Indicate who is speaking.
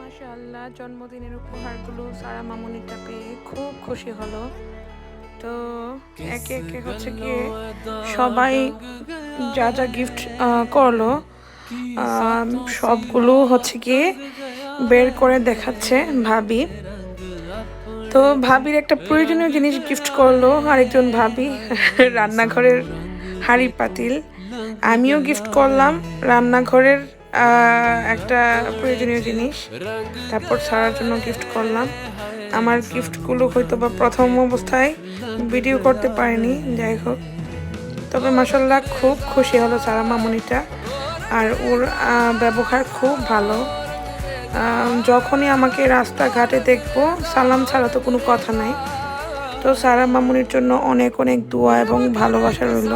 Speaker 1: মাশাআল্লাহ, জন্মদিনের উপহারগুলো সারা মামুনিটা পেয়ে খুব খুশি হলো। তো একে একে হচ্ছে গিয়ে সবাই যা যা গিফট করলো সবগুলো হচ্ছে গিয়ে বের করে দেখাচ্ছে ভাবি। তো ভাবির একটা প্রয়োজনীয় জিনিস গিফট করলো আরেকজন ভাবি, রান্নাঘরের হাঁড়ি পাতিল। আমিও গিফট করলাম রান্নাঘরের একটা প্রয়োজনীয় জিনিস। তারপর ছাড়ার জন্য গিফট করলাম। আমার গিফটগুলো হয়তো বা প্রথম অবস্থায় ভিডিও করতে পারিনি, যাই হোক। তবে মাশাআল্লাহ খুব খুশি হলো সারা মামুনিটা, আর ওর ব্যবহার খুব ভালো। যখনই আমাকে রাস্তাঘাটে দেখবো সালাম ছাড়া তো কোনো কথা নাই। তো সারা মামুনির জন্য অনেক অনেক দোয়া এবং ভালোবাসা রইল।